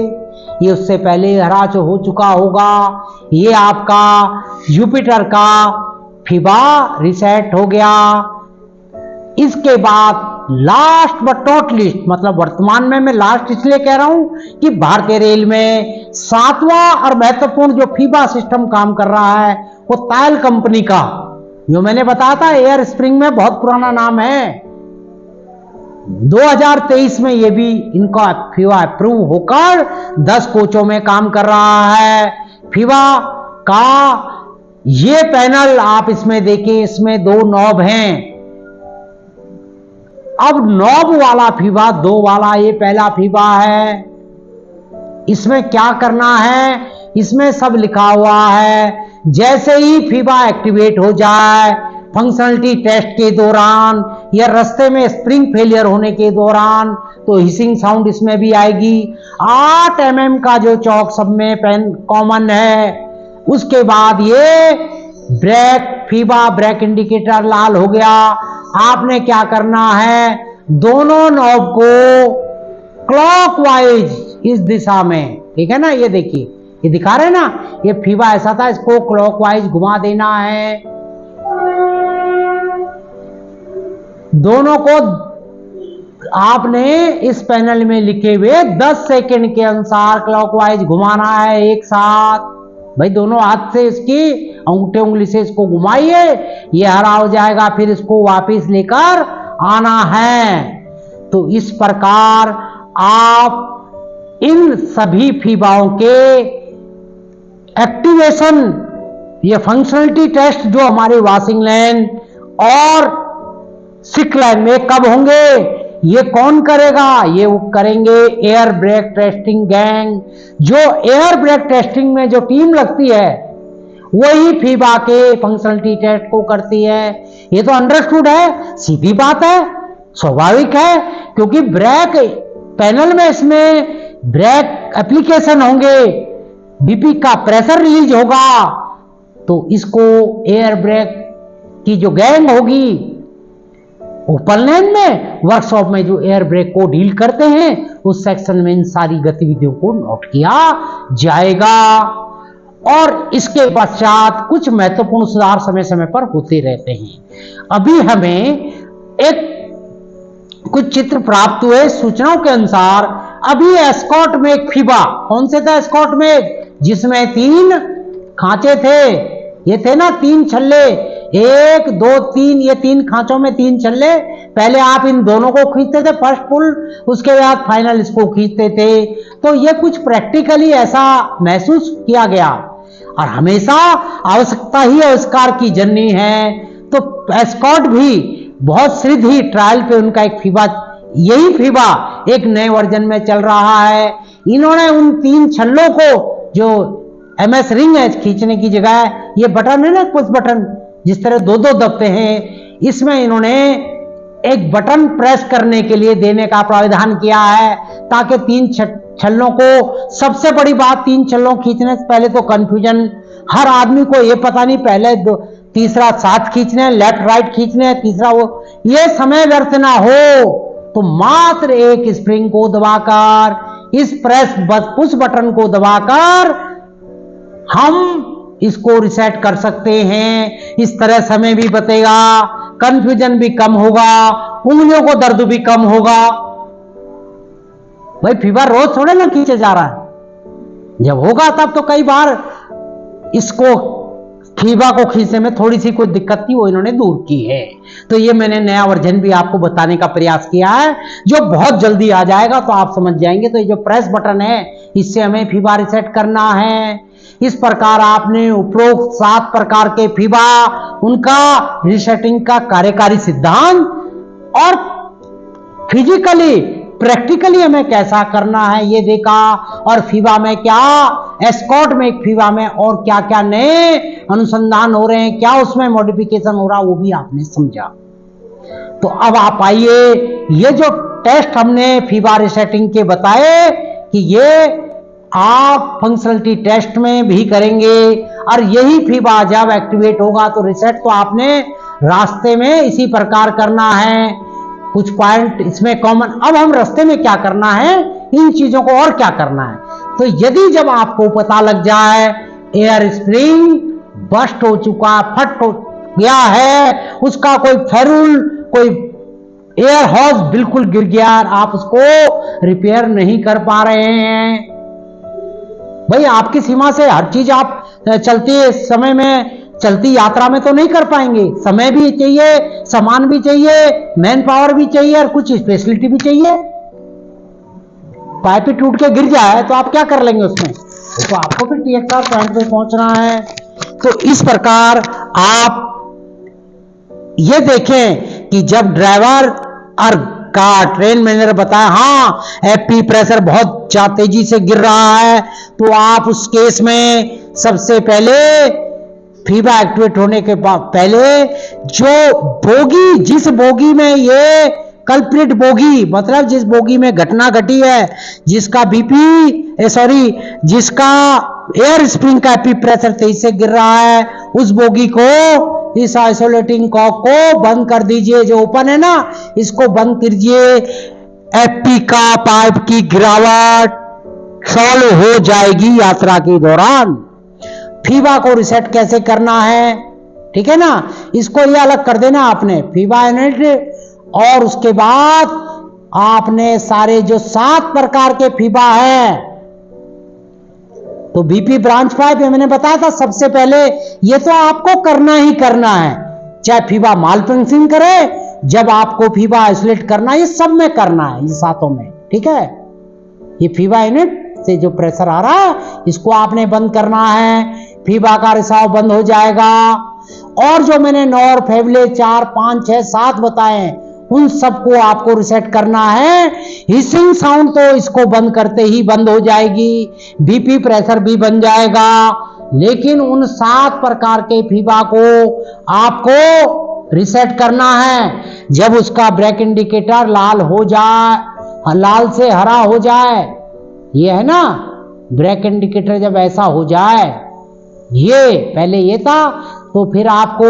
ये उससे पहले हरा जो हो चुका होगा। ये आपका जुपिटर का फीबा रिसेट हो गया। इसके बाद लास्ट बट नॉट लीस्ट, मतलब वर्तमान में मैं लास्ट इसलिए कह रहा हूं कि भारतीय रेल में 7वां और महत्वपूर्ण जो फीबा सिस्टम काम कर रहा है वो तायल कंपनी का, जो मैंने बताया था एयर स्प्रिंग में बहुत पुराना नाम है। 2023 में ये भी इनका फीबा अप्रूव होकर 10 कोचों में काम कर रहा है। फीबा का ये पैनल आप इसमें देखिए, इसमें 2 नॉब हैं। अब नॉब वाला फीबा 2 वाला ये पहला फीबा है। इसमें क्या करना है, इसमें सब लिखा हुआ है। जैसे ही फीबा एक्टिवेट हो जाए, फंक्शनलिटी टेस्ट के दौरान या रास्ते में स्प्रिंग फेलियर होने के दौरान, तो हिसिंग साउंड इसमें भी आएगी। 8 mm का जो चौक सब में पेन कॉमन है। उसके बाद ये ब्रेक फीबा ब्रेक इंडिकेटर लाल हो गया। आपने क्या करना है, दोनों नॉब को क्लॉकवाइज इस दिशा में, ठीक है ना, ये देखिए ये दिखा रहे हैं ना, ये फीबा ऐसा था, इसको क्लॉकवाइज घुमा देना है। दोनों को आपने इस पैनल में लिखे हुए 10 सेकंड के अनुसार क्लॉकवाइज घुमाना है एक साथ। भाई दोनों हाथ से इसकी अंगूठे उंगली से इसको घुमाइए, ये हरा हो जाएगा, फिर इसको वापस लेकर आना है। तो इस प्रकार आप इन सभी फीबाओं के एक्टिवेशन, ये फंक्शनलिटी टेस्ट जो हमारे वॉशिंग लाइन और सिक लाइन में कब होंगे, ये कौन करेगा, ये वो करेंगे एयर ब्रेक टेस्टिंग गैंग। जो एयर ब्रेक टेस्टिंग में जो टीम लगती है वही फीबा के फंक्शनलिटी टेस्ट को करती है। ये तो अंडरस्टूड है, सीधी बात है, स्वाभाविक है, क्योंकि ब्रेक पैनल में इसमें ब्रेक एप्लीकेशन होंगे, बीपी का प्रेशर रिलीज होगा, तो इसको एयर ब्रेक की जो गैंग होगी ओपन लाइन में वर्कशॉप में जो एयर ब्रेक को डील करते हैं उस सेक्शन में इन सारी गतिविधियों को नोट किया जाएगा। और इसके पश्चात कुछ महत्वपूर्ण सुधार समय समय पर होते रहते हैं। अभी हमें एक कुछ चित्र प्राप्त हुए सूचनाओं के अनुसार। अभी एस्कॉर्ट में एक फीबा, कौन से था एस्कॉर्ट में, जिसमें 3 खांचे थे, ये थे ना 3 छल्ले, 1 2 3, ये 3 खांचों में 3 छल्ले। पहले आप इन दोनों को खींचते थे फर्स्ट पुल, उसके बाद फाइनल इसको खींचते थे। तो ये कुछ प्रैक्टिकली ऐसा महसूस किया गया। और हमेशा आवश्यकता ही आविष्कार की जननी है। तो एस्कॉर्ट भी बहुत शीघ्र ही ट्रायल पे उनका एक फीबा, यही फीबा एक नए वर्जन में चल रहा है। इन्होंने उन 3 छल्लों को, जो MS रिंग है खींचने की जगह, ये बटन है ना पुश बटन, जिस तरह 2-2 दबते हैं, इसमें इन्होंने एक बटन प्रेस करने के लिए देने का प्रावधान किया है, ताकि 3 छल्लों को, सबसे बड़ी बात 3 छल्लों खींचने से पहले तो कंफ्यूजन, हर आदमी को ये पता नहीं पहले तीसरा साथ खींचने, लेफ्ट राइट खींचने, तीसरा वो, ये समय व्यर्थ ना हो, तो मात्र एक स्प्रिंग को दबाकर, इस प्रेस पुश बटन को दबाकर हम इसको रिसेट कर सकते हैं। इस तरह समय भी बचेगा, कंफ्यूजन भी कम होगा, उंगलियों को दर्द भी कम होगा। भाई फीबा रोज थोड़े ना खींचे जा रहा है, जब होगा तब तो कई बार इसको फीबा को खींचने में थोड़ी सी कोई दिक्कत थी, वो इन्होंने दूर की है। तो ये मैंने नया वर्जन भी आपको बताने का प्रयास किया है, जो बहुत जल्दी आ जाएगा, तो आप समझ जाएंगे। तो ये जो प्रेस बटन है, इससे हमें फीबा रिसेट करना है। इस प्रकार आपने उपरोक्त 7 प्रकार के फीबा, उनका रिसेटिंग का कार्यकारी सिद्धांत और फिजिकली प्रैक्टिकली हमें कैसा करना है ये देखा। और फीबा में क्या, एस्कॉर्ट में फीबा में और क्या क्या नए अनुसंधान हो रहे हैं, क्या उसमें मॉडिफिकेशन हो रहा, वो भी आपने समझा। तो अब आप आइए, ये जो टेस्ट हमने फीबा रिसेटिंग के बताए कि ये आप फंक्शनलिटी टेस्ट में भी करेंगे, और यही फीबा जब एक्टिवेट होगा तो रिसेट तो आपने रास्ते में इसी प्रकार करना है। कुछ पॉइंट इसमें कॉमन। अब हम रास्ते में क्या करना है, इन चीजों को और क्या करना है। तो यदि जब आपको पता लग जाए एयर स्प्रिंग बस्ट हो चुका, फट हो गया है, उसका कोई फेरुल, कोई एयर हॉज बिल्कुल गिर गया, आप उसको रिपेयर नहीं कर पा रहे हैं, भाई आपकी सीमा से हर चीज आप चलते समय में, चलती यात्रा में तो नहीं कर पाएंगे। समय भी चाहिए, सामान भी चाहिए, मैन पावर भी चाहिए और कुछ स्पेशलिटी भी चाहिए। पाइप टूट के गिर जाए तो आप क्या कर लेंगे उसमें, तो आपको फिर टीएक्सआर पॉइंट पे पहुंचना है। तो इस प्रकार आप ये देखें कि जब ड्राइवर और का ट्रेन मैनेजर बताया हाँ एफपी प्रेशर बहुत तेजी से गिर रहा है, तो आप उस केस में सबसे पहले फीबा एक्टिवेट होने के पहले जो बोगी, जिस बोगी में ये कल्प्रिट बोगी, मतलब जिस बोगी में घटना घटी है, जिसका जिसका एयर स्प्रिंग का एपी प्रेशर तेजी से गिर रहा है, उस बोगी को, इस आइसोलेटिंग कॉक को बंद कर दीजिए। जो ओपन है ना, इसको बंद कीजिए। एफपी का पाइप की गिरावट सॉल्व हो जाएगी यात्रा के दौरान। फीबा को रिसेट कैसे करना है, ठीक है ना, इसको ये अलग कर देना आपने, फीबा यूनिट, और उसके बाद आपने सारे जो 7 प्रकार के फीबा है, तो बीपी ब्रांच पाइप मैंने बताया था सबसे पहले, ये तो आपको करना ही करना है, चाहे फीबा माल फंक्शन करे, जब आपको फीबा आइसोलेट करना है, ये सब में करना है, ये 7 में, ठीक है। ये फीबा यूनिट से जो प्रेशर आ रहा है इसको आपने बंद करना है, फीबा का रिसाव बंद हो जाएगा। और जो मैंने नॉर, फेवले 4, 5, 6, 7 बताए, उन सबको आपको रिसेट करना है। हिसिंग साउंड तो इसको बंद करते ही बंद हो जाएगी, बीपी प्रेशर भी बन जाएगा, लेकिन उन 7 प्रकार के फीबा को आपको रिसेट करना है। जब उसका ब्रेक इंडिकेटर लाल हो जाए, लाल से हरा हो जाए, ये है ना ब्रेक इंडिकेटर, जब ऐसा हो जाए, ये पहले ये था, तो फिर आपको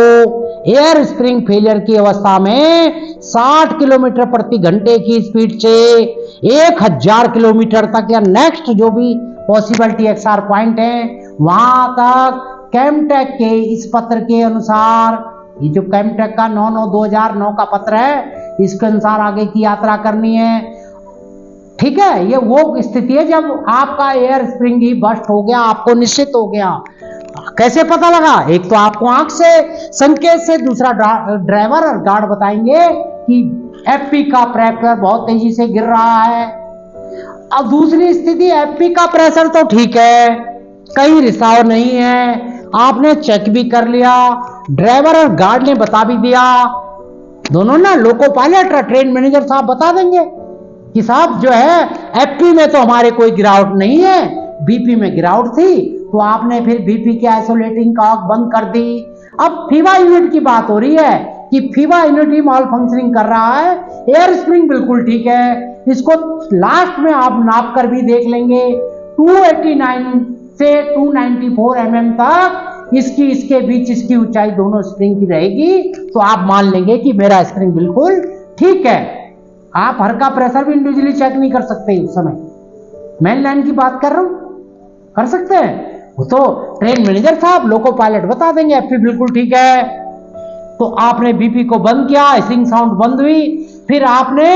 एयर स्प्रिंग फेलियर की अवस्था में 60 किलोमीटर प्रति घंटे की स्पीड से 1000 किलोमीटर तक, या नेक्स्ट जो भी पॉसिबल टीएक्सआर पॉइंट है वहां तक, कैमटेक के इस पत्र के अनुसार, ये जो कैमटेक का 9/9/2009 का पत्र है, इसके अनुसार आगे की यात्रा करनी है, ठीक है। ये वो स्थिति है जब आपका एयर स्प्रिंग ही बस्ट हो गया, आपको निश्चित हो गया। कैसे पता लगा, एक तो आपको आंख से संकेत से, दूसरा ड्राइवर और गार्ड बताएंगे कि एफपी का प्रेशर बहुत तेजी से गिर रहा है। अब दूसरी स्थिति, एफपी का प्रेशर तो ठीक है, कहीं रिसाव नहीं है, आपने चेक भी कर लिया, ड्राइवर और गार्ड ने बता भी दिया, दोनों ना, लोको पायलट और ट्रेन मैनेजर साहब बता देंगे कि साहब जो है एफपी में तो हमारे कोई गिरावट नहीं है, बीपी में गिरावट थी, तो आपने फिर बीपी की आइसोलेटिंग कॉक बंद कर दी। अब फीबा यूनिट की बात हो रही है कि फीबा यूनिट ही माल फंक्शनिंग कर रहा है, एयर स्प्रिंग बिल्कुल ठीक है, इसको लास्ट में आप नाप कर भी देख लेंगे, 289 से 294 mm तक इसके बीच इसकी ऊंचाई दोनों स्प्रिंग की रहेगी, तो आप मान लेंगे कि मेरा स्प्रिंग बिल्कुल ठीक है। आप हर का प्रेशर भी इंडिविजुअली चेक नहीं कर सकते उस समय, मेन लाइन की बात कर रहा हूं, कर सकते हैं वो तो ट्रेन मैनेजर साहब, लोको पायलट बता देंगे एफपी बिल्कुल ठीक है। तो आपने बीपी को बंद किया, हिसिंग साउंड बंद हुई, फिर आपने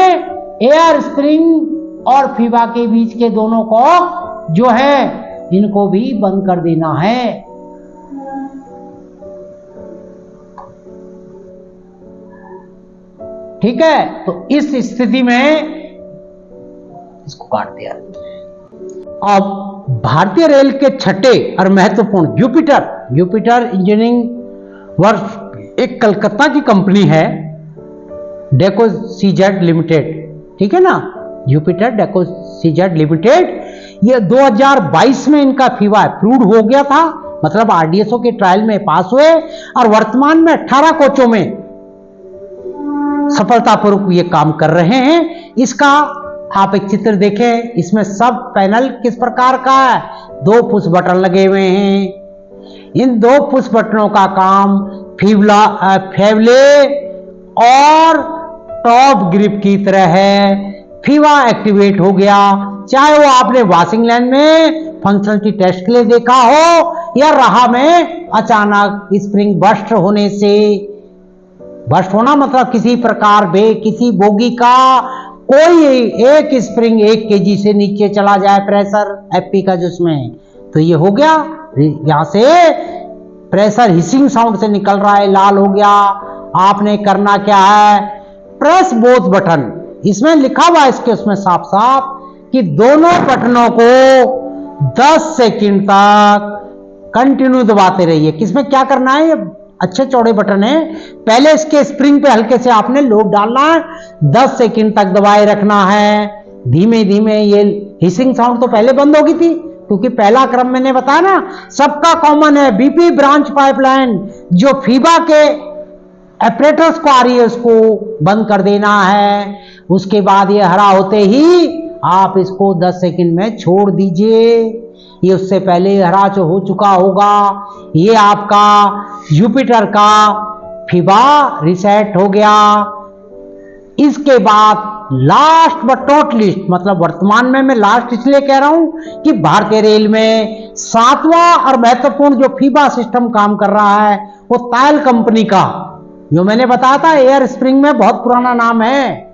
एयर स्प्रिंग और फीबा के बीच के दोनों को जो है इनको भी बंद कर देना है। ठीक है, तो इस स्थिति में इसको काट दिया। अब भारतीय रेल के छठे और महत्वपूर्ण जुपिटर इंजीनियरिंग वर्क एक कलकत्ता की कंपनी है, डेको सीजेड लिमिटेड, ठीक है ना, जुपिटर डेको सीजेड लिमिटेड, ये 2022 में इनका फीबा अप्रूव्ड हो गया था, मतलब आरडीएसओ के ट्रायल में पास हुए और वर्तमान में 18 कोचों में सफलतापूर्वक ये काम कर रहे हैं। इसका आप एक चित्र देखें, इसमें सब पैनल किस प्रकार का है, 2 पुश बटन लगे हुए हैं। इन 2 पुश बटनों का काम फेवले और टॉप ग्रिप की तरह है। फीवा एक्टिवेट हो गया, चाहे वो आपने वॉशिंग लाइन में फंक्शनलिटी टेस्ट के लिए देखा हो या राह में अचानक स्प्रिंग बस्ट होने से, बस्ट होना मतलब किसी प्रकार किसी बोगी का कोई एक स्प्रिंग 1 kg से नीचे चला जाए प्रेशर एफपी का जिसमें, तो ये हो गया, यहां से प्रेशर हिसिंग साउंड से निकल रहा है, लाल हो गया। आपने करना क्या है, प्रेस बोथ बटन, इसमें लिखा हुआ है इसके उसमें साफ साफ कि दोनों बटनों को 10 सेकंड तक कंटिन्यू दबाते रहिए। किसमें क्या करना है, ये अच्छे चौड़े बटन है, पहले इसके स्प्रिंग पे हल्के से आपने लोड डालना है, 10 सेकंड तक दबाए रखना है। धीमे धीमे ये हिसिंग साउंड तो पहले बंद होगी थी, क्योंकि पहला क्रम मैंने बताया ना सबका कॉमन है, बीपी ब्रांच पाइपलाइन जो फीबा के ऑपरेटर्स को आ रही है उसको बंद कर देना है। उसके बाद ये हरा होते ही आप इसको 10 सेकंड में छोड़ दीजिए। ये उससे पहले हरा हो चुका होगा। ये आपका जुपिटर का फीबा रिसेट हो गया। इसके बाद लास्ट बट नॉट लीस्ट, मतलब वर्तमान में मैं लास्ट इसलिए कह रहा हूं कि भारतीय रेल में 7वां और महत्वपूर्ण जो फीबा सिस्टम काम कर रहा है वो तायल कंपनी का, जो मैंने बताया था एयर स्प्रिंग में बहुत पुराना नाम है।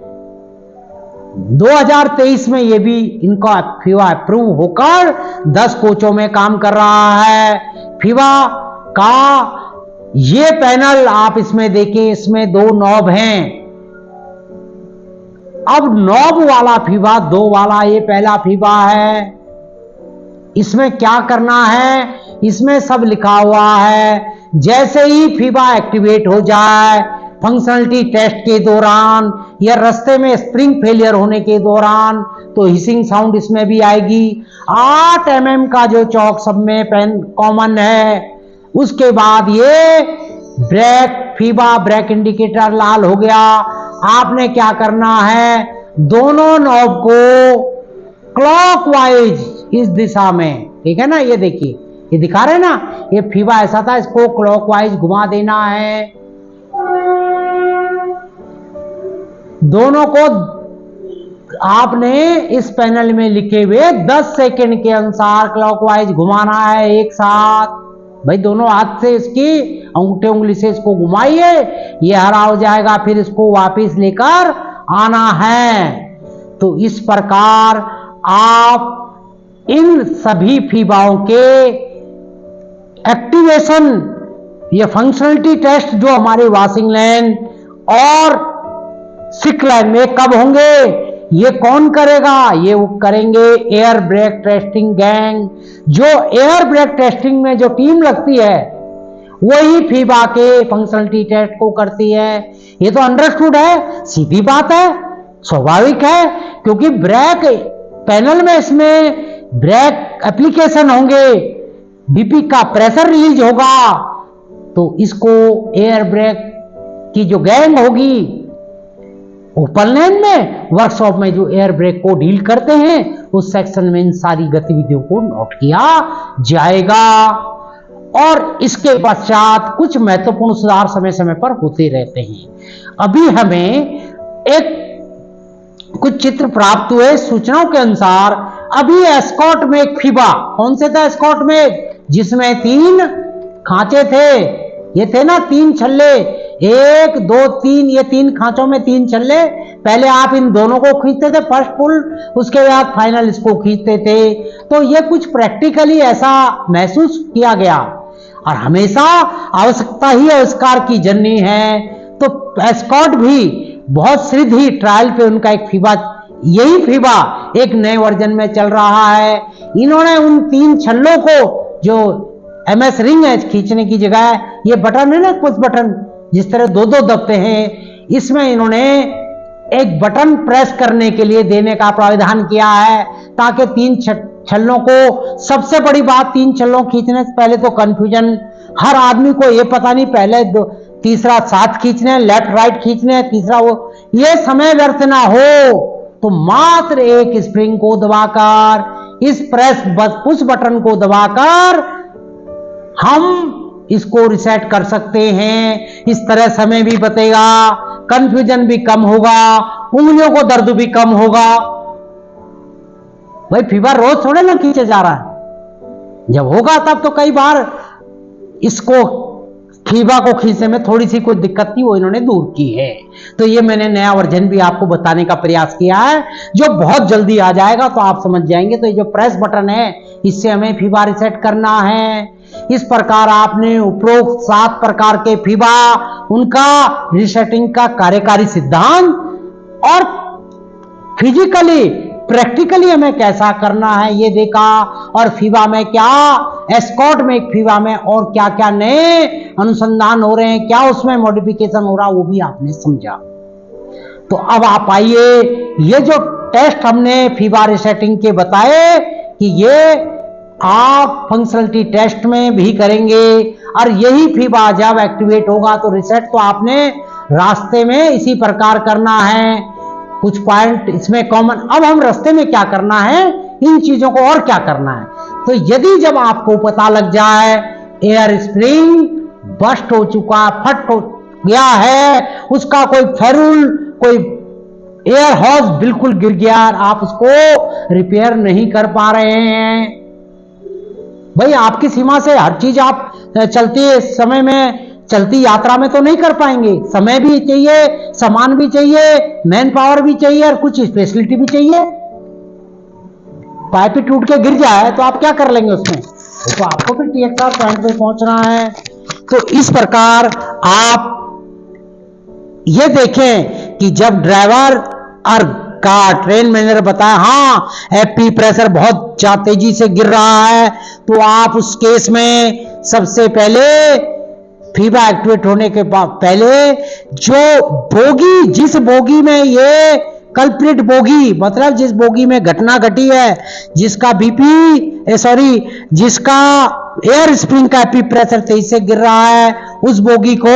2023 में ये भी इनका फीबा अप्रूव होकर 10 कोचों में काम कर रहा है। फीबा का ये पैनल आप इसमें देखिए, इसमें 2 नॉब हैं। अब नॉब वाला फीबा 2 वाला ये पहला फीबा है। इसमें क्या करना है, इसमें सब लिखा हुआ है। जैसे ही फीबा एक्टिवेट हो जाए, फंक्शनलिटी टेस्ट के दौरान या रास्ते में स्प्रिंग फेलियर होने के दौरान, तो हिसिंग साउंड इसमें भी आएगी। 8 mm का जो चौक सब में पेन कॉमन है। उसके बाद ये ब्रेक फीबा ब्रेक इंडिकेटर लाल हो गया। आपने क्या करना है, दोनों नॉब को क्लॉकवाइज इस दिशा में, ठीक है ना, ये देखिए ये दिखा रहे हैं ना, ये फीबा ऐसा था, इसको क्लॉकवाइज घुमा देना है। दोनों को आपने इस पैनल में लिखे हुए 10 सेकंड के अनुसार क्लॉकवाइज घुमाना है एक साथ। भाई दोनों हाथ से इसकी अंगूठे उंगली से इसको घुमाइए, ये हरा हो जाएगा, फिर इसको वापस लेकर आना है। तो इस प्रकार आप इन सभी फीबाओं के एक्टिवेशन, ये फंक्शनलिटी टेस्ट जो हमारे वॉशिंग लाइन और सिक लाइन में कब होंगे, ये कौन करेगा, ये वो करेंगे एयर ब्रेक टेस्टिंग गैंग। जो एयर ब्रेक टेस्टिंग में जो टीम लगती है वही फीबा के फंक्शनलिटी टेस्ट को करती है। ये तो अंडरस्टूड है, सीधी बात है, स्वाभाविक है, क्योंकि ब्रेक पैनल में इसमें ब्रेक एप्लीकेशन होंगे, बीपी का प्रेशर रिलीज होगा, तो इसको एयर ब्रेक की जो गैंग होगी ओपन लाइन में वर्कशॉप में जो एयर ब्रेक को डील करते हैं उस सेक्शन में इन सारी गतिविधियों को नोट किया जाएगा। और इसके पश्चात कुछ महत्वपूर्ण सुधार समय समय पर होते रहते हैं। अभी हमें कुछ चित्र प्राप्त हुए सूचनाओं के अनुसार। अभी एस्कॉर्ट में एक फीबा, कौन से था एस्कॉर्ट में, जिसमें 3 खांचे थे, ये थे ना 3 छल्ले, 1 2 3, ये 3 खांचों में 3 छल्ले। पहले आप इन दोनों को खींचते थे फर्स्ट पुल, उसके बाद फाइनल इसको खींचते थे। तो ये कुछ प्रैक्टिकली ऐसा महसूस किया गया, और हमेशा आवश्यकता ही आविष्कार की जननी है। तो एस्कॉर्ट भी बहुत शीघ्र ही ट्रायल पे उनका एक फीबा, यही फीबा एक नए वर्जन में चल रहा है। इन्होंने उन 3 छल्लों को, जो MS रिंग है खींचने की जगह, ये बटन है ना पुश बटन, जिस तरह 2-2 दबते हैं, इसमें इन्होंने एक बटन प्रेस करने के लिए देने का प्रावधान किया है, ताकि 3 छल्लों को, सबसे बड़ी बात 3 छल्लों खींचने से पहले तो कंफ्यूजन, हर आदमी को ये पता नहीं पहले तीसरा साथ खींचने, लेफ्ट राइट खींचने, तीसरा वो, ये समय व्यर्थ ना हो, तो मात्र एक स्प्रिंग को दबाकर, इस प्रेस पुश बटन को दबाकर हम इसको रिसेट कर सकते हैं। इस तरह समय भी बचेगा, कंफ्यूजन भी कम होगा, उंगलियों को दर्द भी कम होगा। भाई फीवर रोज थोड़े ना खींचे जा रहा है, जब होगा तब तो कई बार इसको फीवा को खींचने में थोड़ी सी कोई दिक्कत थी, वो इन्होंने दूर की है। तो ये मैंने नया वर्जन भी आपको बताने का प्रयास किया है, जो बहुत जल्दी आ जाएगा तो आप समझ जाएंगे। तो ये जो प्रेस बटन है, इससे हमें फीवा रिसेट करना है। इस प्रकार आपने उपरोक्त 7 प्रकार के फीवा, उनका रिसेटिंग का कार्यकारी सिद्धांत और फिजिकली प्रैक्टिकली हमें कैसा करना है ये देखा, और फीवा में क्या, एस्कॉर्ट में फीवा में और क्या क्या नए अनुसंधान हो रहे हैं, क्या उसमें मॉडिफिकेशन हो रहा, वो भी आपने समझा। तो अब आप आइए, ये जो टेस्ट हमने फीवा रिसेटिंग के बताए कि ये आप फंक्शनलिटी टेस्ट में भी करेंगे, और यही फीवा जब एक्टिवेट होगा तो रिसेट तो आपने रास्ते में इसी प्रकार करना है। कुछ पॉइंट इसमें कॉमन। अब हम रास्ते में क्या करना है, इन चीजों को और क्या करना है। तो यदि जब आपको पता लग जाए एयर स्प्रिंग बस्ट हो चुका, फट हो गया है, उसका कोई फेरुल, कोई एयर हॉज बिल्कुल गिर गया, आप उसको रिपेयर नहीं कर पा रहे हैं, भाई आपकी सीमा से हर चीज आप चलते समय में, चलती यात्रा में तो नहीं कर पाएंगे। समय भी चाहिए, सामान भी चाहिए, मैन पावर भी चाहिए, और कुछ स्पेशलिटी भी चाहिए। पाइप टूट के गिर जाए तो आप क्या कर लेंगे उसमें, तो आपको फिर TXR पॉइंट पे पहुंचना है। तो इस प्रकार आप ये देखें कि जब ड्राइवर और का ट्रेन मैनेजर बताया हाँ FP प्रेशर बहुत तेजी से गिर रहा है, तो आप उस केस में सबसे पहले फीवा एक्टिवेट होने के बाद पहले जो बोगी, जिस बोगी में ये कल्प्रिट बोगी, मतलब जिस बोगी में घटना घटी है, जिसका जिसका एयर स्प्रिंग का एपी प्रेशर तेज से गिर रहा है, उस बोगी को,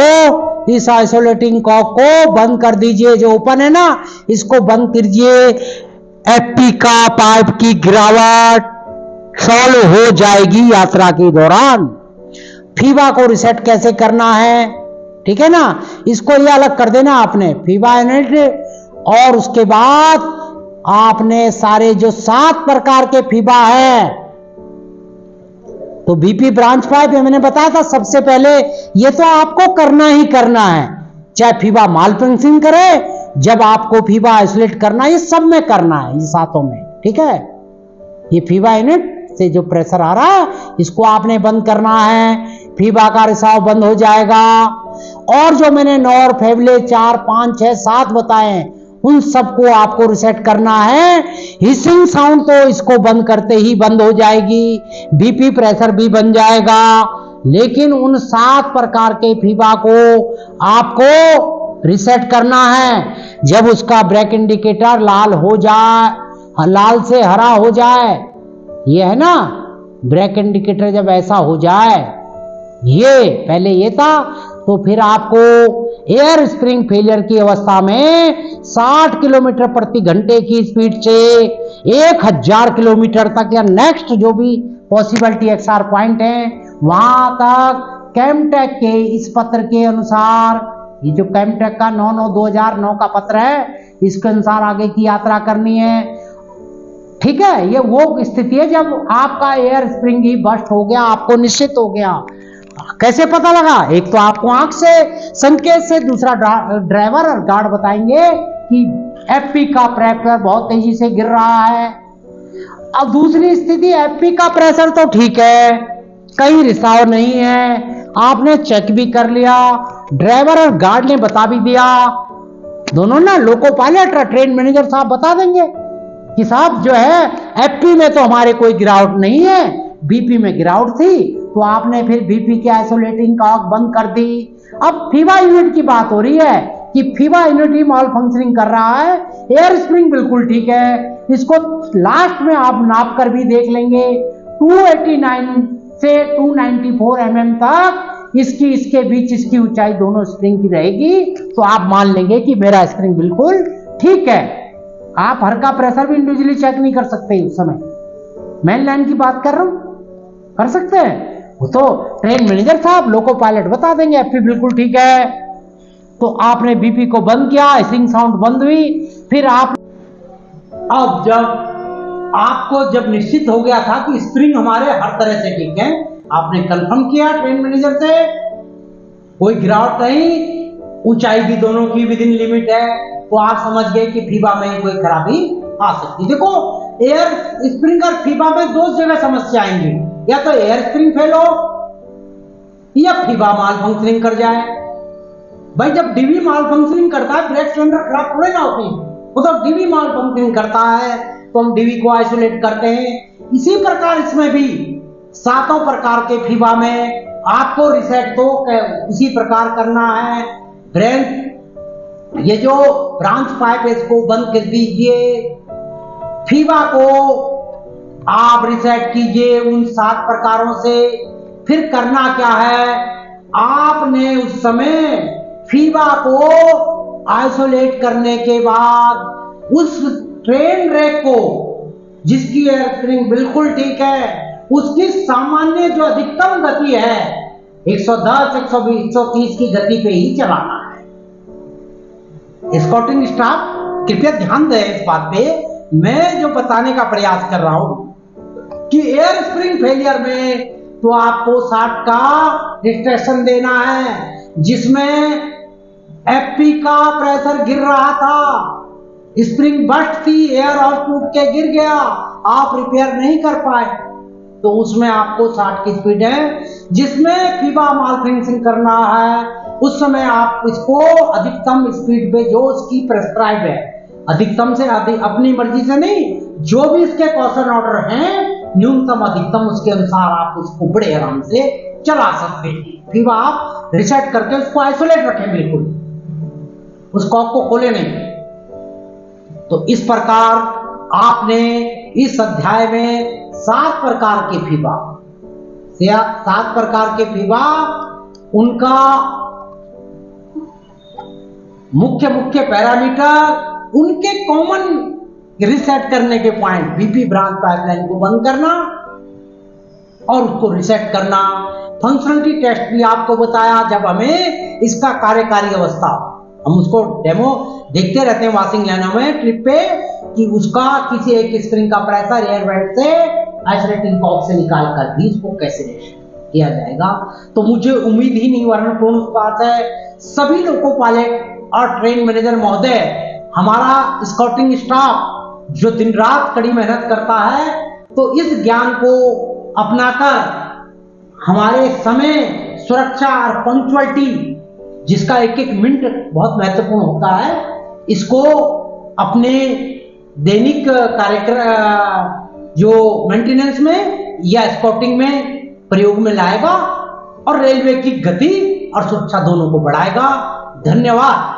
इस आइसोलेटिंग कॉक को बंद कर दीजिए। जो ओपन है ना, इसको बंद कीजिए। एपी का पाइप की गिरावट सॉल्व हो जाएगी यात्रा के दौरान। फीवा को रिसेट कैसे करना है, ठीक है ना, इसको ये अलग कर देना आपने, फीवा यूनिट, और उसके बाद आपने सारे जो 7 प्रकार के फीवा है, तो बीपी ब्रांच पाइप मैंने बताया था सबसे पहले, ये तो आपको करना ही करना है, चाहे फीवा मालफंक्शन करे, जब आपको फीवा आइसोलेट करना है, ये सब में करना है, ये 7 में, ठीक है। ये फीवा यूनिट से जो प्रेशर आ रहा है, इसको आपने बंद करना है, फीवा का रिसाव बंद हो जाएगा। और जो मैंने नॉर, फेवले 4, 5, 6, 7 बताए, उन सबको आपको रिसेट करना है। हिसिंग साउंड तो इसको बंद करते ही बंद हो जाएगी, बीपी प्रेशर भी बन जाएगा, लेकिन उन 7 प्रकार के फीवा को आपको रिसेट करना है। जब उसका ब्रेक इंडिकेटर लाल हो जाए, लाल से हरा हो जाए, ये है ना ब्रेक इंडिकेटर, जब ऐसा हो जाए, ये पहले ये था, तो फिर आपको एयर स्प्रिंग फेलियर की अवस्था में 60 किलोमीटर प्रति घंटे की स्पीड से 1000 किलोमीटर तक, या नेक्स्ट जो भी पॉसिबल TXR पॉइंट है वहां तक, कैमटेक के इस पत्र के अनुसार, ये जो कैमटेक का 9/9/2009 का पत्र है, इसके अनुसार आगे की यात्रा करनी है, ठीक है। ये वो स्थिति है जब आपका एयर स्प्रिंग ही बस्ट हो गया, आपको निश्चित हो गया। कैसे पता लगा, एक तो आपको आंख से संकेत से, दूसरा ड्राइवर और गार्ड बताएंगे कि एफपी का प्रेशर बहुत तेजी से गिर रहा है। अब दूसरी स्थिति, एफपी का प्रेशर तो ठीक है, कहीं रिसाव नहीं है, आपने चेक भी कर लिया, ड्राइवर और गार्ड ने बता भी दिया, दोनों ना लोको पायलट और ट्रेन मैनेजर साहब बता देंगे कि साहब जो है एफपी में तो हमारे कोई गिरावट नहीं है, बीपी में गिरावट थी, तो आपने फिर बीपी की आइसोलेटिंग कॉक बंद कर दी। अब फीवा यूनिट की बात हो रही है कि फीवा यूनिट ही माल फंक्शनिंग कर रहा है, एयर स्प्रिंग बिल्कुल ठीक है, इसको लास्ट में आप नाप कर भी देख लेंगे, 289 से 294 mm तक इसकी, इसके बीच इसकी ऊंचाई दोनों स्प्रिंग की रहेगी, तो आप मान लेंगे कि मेरा स्प्रिंग बिल्कुल ठीक है। आप हर का प्रेशर भी इंडिविजुअली चेक नहीं कर सकते उस समय, मेन लाइन की बात कर रहा हूं, कर सकते हैं वो तो ट्रेन मैनेजर साहब, लोको पायलट बता देंगे एफपी बिल्कुल ठीक है। तो आपने बीपी को बंद किया, आइसिंग साउंड बंद हुई, फिर आप अब जब निश्चित हो गया था कि स्प्रिंग हमारे हर तरह से ठीक है, आपने कंफर्म किया ट्रेन मैनेजर से, कोई गिरावट नहीं, ऊंचाई भी दोनों की विद इन लिमिट है, तो आप समझ गए कि फीबा में कोई खराबी आ सकती। देखो एयर स्प्रिंग और फीबा में दो जगह समस्या आएंगी, या तो एयर स्प्रिंग फेल हो या फीबा माल फंक्शनिंग कर जाए। भाई जब डीवी माल फंक्शनिंग करता है, ब्रेक सिलेंडर खराब थोड़े ना होती, वो तो डीवी माल फंक्शनिंग करता है तो हम डीवी को आइसोलेट करते हैं। इसी प्रकार इसमें भी सातों प्रकार के फीबा में आपको रिसेट तो इसी प्रकार करना है। ये जो ब्रांच पाइप है इसको बंद कर दीजिए, फीबा को आप रिसेट कीजिए उन 7 प्रकारों से। फिर करना क्या है, आपने उस समय फीबा को आइसोलेट करने के बाद उस ट्रेन रैक को जिसकी एयर स्प्रिंग बिल्कुल ठीक है, उसकी सामान्य जो अधिकतम गति है 110, 120, 130 की गति पे ही चलाना है। स्कॉटिंग स्टाफ कृपया ध्यान दें इस बात पे, मैं जो बताने का प्रयास कर रहा हूं कि एयर स्प्रिंग फेलियर में तो आपको 60 का रिस्ट्रिक्शन देना है, जिसमें एफपी का प्रेशर गिर रहा था, स्प्रिंग बस्ट थी, एयर आउट टूट के गिर गया, आप रिपेयर नहीं कर पाए, तो उसमें आपको 60 की स्पीड है। जिसमें फीबा माल फिनिशिंग करना है उस समय आप इसको अधिकतम स्पीड पे जो उसकी प्रेस्क्राइब है, अधिकतम से अधिक अपनी मर्जी से नहीं, जो भी इसके कॉशन ऑर्डर हैं न्यूनतम अधिकतम उसके अनुसार आप उसको बड़े आराम से चला सकते हैं। फीबा आप रिसेट करके उसको आइसोलेट रखें, बिल्कुल उस कॉक को खोले नहीं। तो इस प्रकार आपने इस अध्याय में 7 प्रकार के फीबा, 7 प्रकार के फीबा, उनका मुख्य पैरामीटर, उनके कॉमन रिसेट करने के पॉइंट, बीपी ब्रांच पाइपलाइन को बंद करना और उसको रिसेट करना। फंक्शनलिटी टेस्ट भी आपको बताया, जब हमें इसका कार्यकारी अवस्था, हम उसको डेमो देखते रहते हैं वाशिंग लाइन में ट्रिप पे, कि उसका किसी एक स्प्रिंग का प्रेशर एयर वेंट से आइसोलेटिंग कॉक से निकाल कर भी उसको कैसे किया जाएगा। तो मुझे उम्मीद ही नहीं, वर्णपूर्ण बात है, सभी लोको पायलट और ट्रेन मैनेजर महोदय, हमारा स्काउटिंग स्टाफ जो दिन रात कड़ी मेहनत करता है, तो इस ज्ञान को अपनाकर हमारे समय सुरक्षा और पंक्चुअलिटी, जिसका एक एक मिनट बहुत महत्वपूर्ण होता है, इसको अपने दैनिक कार्यक्रम जो मेंटेनेंस में या स्काउटिंग में प्रयोग में लाएगा और रेलवे की गति और सुरक्षा दोनों को बढ़ाएगा। धन्यवाद।